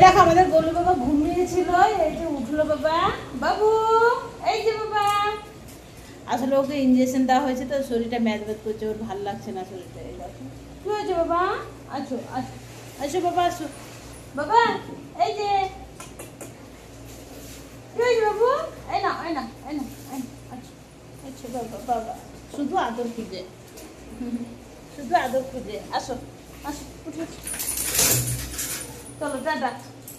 দেখো আমাদের গোলু বাবা ঘুমিয়েছিল, এই যে উঠলো বাবা। বাবু এই যে বাবা, আসলে ওকে ইঞ্জেকশন দেওয়া হয়েছে তো শরীরটা ম্যাজম্যাজ করছে, ওর ভালো লাগছে না শরীরটা। এই দেখো কি হয়েছে বাবা, আসো আসো আসো বাবা, আসো বাবা। এই যে কি হয়েছে বাবু, এই না এই না এই না এই না, আচ্ছা আচ্ছা বাবা বাবা, শুধু আদর খুঁজে, শুধু আদর খুঁজে। আসো আসো উঠে, চলো টাটা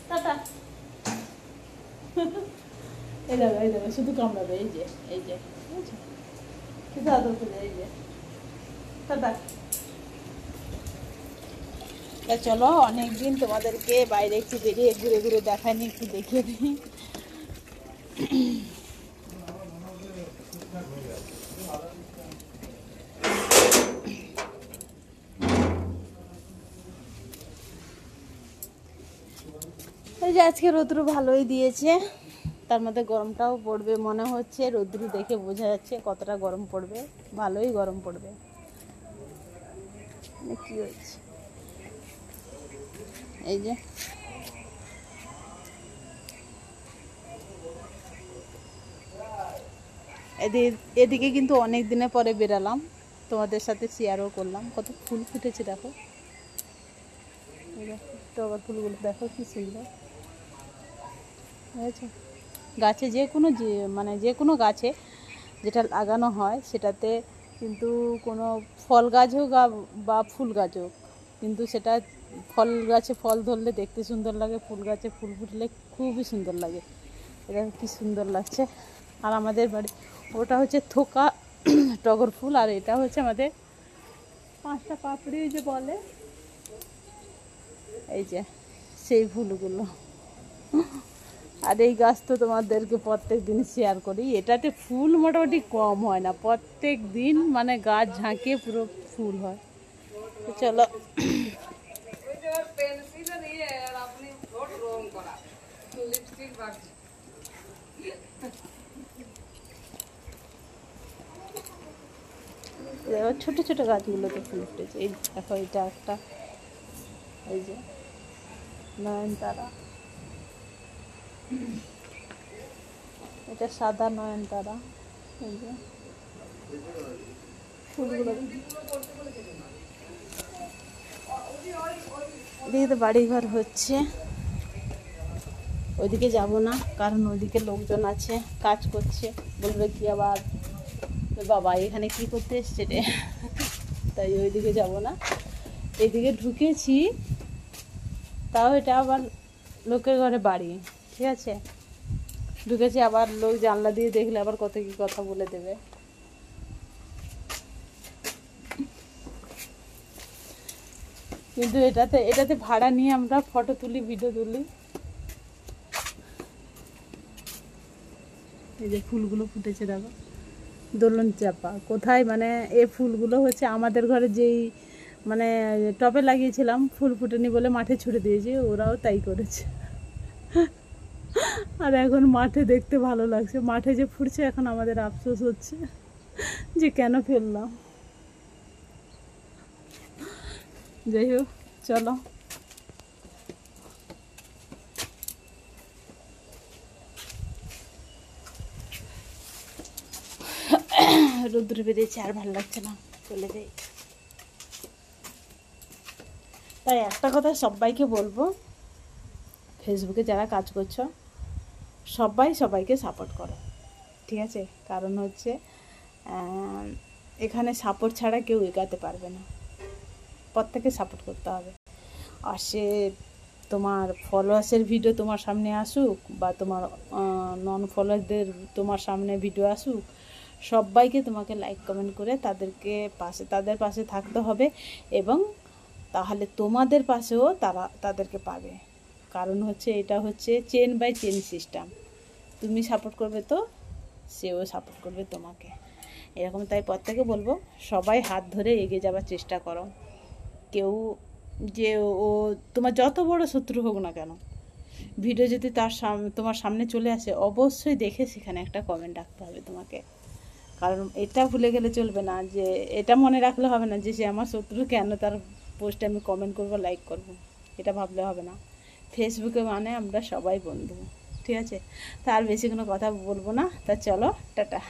টাটা। এই দেখো শুধু কামড়াবে, এই যে এই যে বুঝছো, শুধু আদর খুঁজে, এই যে টাটা। চলো অনেকদিন তোমাদেরকে বাইরে একটু বেরিয়ে ঘুরে ঘুরে দেখায়নি, একটু দেখিয়ে দিই। এই যে আজকে রৌদ্র ভালোই দিয়েছে, তার মধ্যে গরমটাও পড়বে মনে হচ্ছে, রৌদ্র দেখে বোঝা যাচ্ছে কতটা গরম পড়বে, ভালোই গরম পড়বে। কি হয়েছে এই যে এদিকে কিন্তু অনেক দিনের পরে বেরালাম, তোমাদের সাথে শেয়ারও করলাম। কত ফুল ফুটেছে দেখো, টগর ফুলগুলো দেখো কি সুন্দর বুঝেছো। গাছে যে কোনো গাছে যেটা লাগানো হয় সেটাতে কিন্তু কোনো ফল গাছ হোক বা ফুল গাছ হোক, কিন্তু সেটা ফল গাছে ফল ধরলে দেখতে সুন্দর লাগে, ফুল গাছে ফুল ফুটলে খুবই সুন্দর লাগে। এটা কি সুন্দর লাগছে। আর আমাদের বাড়ি ওটা হচ্ছে থোকা টগর ফুল, আর এটা হচ্ছে আমাদের পাঁচটা পাপড়ি যে বলে, এই যে সেই ফুলগুলো। আর এই গাছ তো তোমাদেরকে প্রত্যেক দিন শেয়ার করি, এটাতে ফুল মোটামুটি কম হয় না, প্রত্যেক দিন মানে গাছ ঝাঁকিয়ে পুরো ফুল হয়। তো চলো ছোট ছোট গাছগুলোতে ফুল ফুটেছে। এই দেখো এটা একটা, এই যে নয়নতারা, এটা সাদা নয়নতারা। এই যে ফুলগুলো এদিকে তো বাড়িঘর হচ্ছে, ওইদিকে যাব না কারণ ওইদিকে লোকজন আছে কাজ করছে, বলবে কি আবার বাবা এখানে কি করতে এসছে রে, তাই ওইদিকে যাব না। এদিকে ঢুকেছি, তাও এটা আবার লোকের ঘরে বাড়ি, ঠিক আছে, ঢুকেছি, আবার লোক জানলা দিয়ে দেখলে আবার কত কি কথা বলে দেবে। কিন্তু এটাতে ভাড়া নিয়ে আমরা ফটো তুলি, ভিডিও তুলি। এই যে ফুলগুলো ফুটেছে দেখো, দোলন চাপা কোথায়, মানে এই ফুলগুলো হচ্ছে আমাদের ঘরে যেই মানে টবে লাগিয়েছিলাম, ফুল ফুটেনি বলে মাঠে ছুড়ে দিয়েছি, ওরাও তাই করেছে। আর এখন মাঠে দেখতে ভালো লাগছে, মাঠে যে ফুটছে এখন আমাদের আফসোস হচ্ছে যে কেন ফেললাম। যাই হোক চলো, রোদ্দুরে বেরিয়েছে আর ভালো লাগছে না, চলে যাই। তাই একটা কথা সবাইকে বলবো, ফেসবুকে যারা কাজ করছো সবাইকে সাপোর্ট করো, ঠিক আছে, কারণ হচ্ছে এখানে সাপোর্ট ছাড়া কেউ এগাতে পারবে না, প্রত্যেকে সাপোর্ট করতে হবে। আর সে তোমার ফলোয়ার্সের ভিডিও তোমার সামনে আসুক বা তোমার নন ফলোয়ারদের তোমার সামনে ভিডিও আসুক, সবাইকে তোমাকে লাইক কমেন্ট করে তাদের পাশে থাকতে হবে, এবং তাহলে তোমাদের পাশেও তাদেরকে পাবে। কারণ হচ্ছে এটা হচ্ছে চেন বাই চেন সিস্টেম, তুমি সাপোর্ট করবে তো সেও সাপোর্ট করবে তোমাকে, এরকম। তাই প্রত্যেকে বলবো সবাই হাত ধরে এগিয়ে যাওয়ার চেষ্টা করো। কেউ যে ও তোমার যত বড় শত্রু হোক না কেন, ভিডিও যদি তোমার সামনে চলে আসে, অবশ্যই দেখে সেখানে একটা কমেন্ট রাখতে হবে তোমাকে। কারণ এটা ভুলে গেলে চলবে না, যে এটা মনে রাখলে হবে না যে সে আমার শত্রু, কেন তার পোস্টে আমি কমেন্ট করব, লাইক করব, এটা ভাবলে হবে না। ফেসবুকে মানে আমরা সবাই বন্ধু, ঠিক আছে? তা আর বেশি কোনো কথা বলবো না, তা চলো টাটা।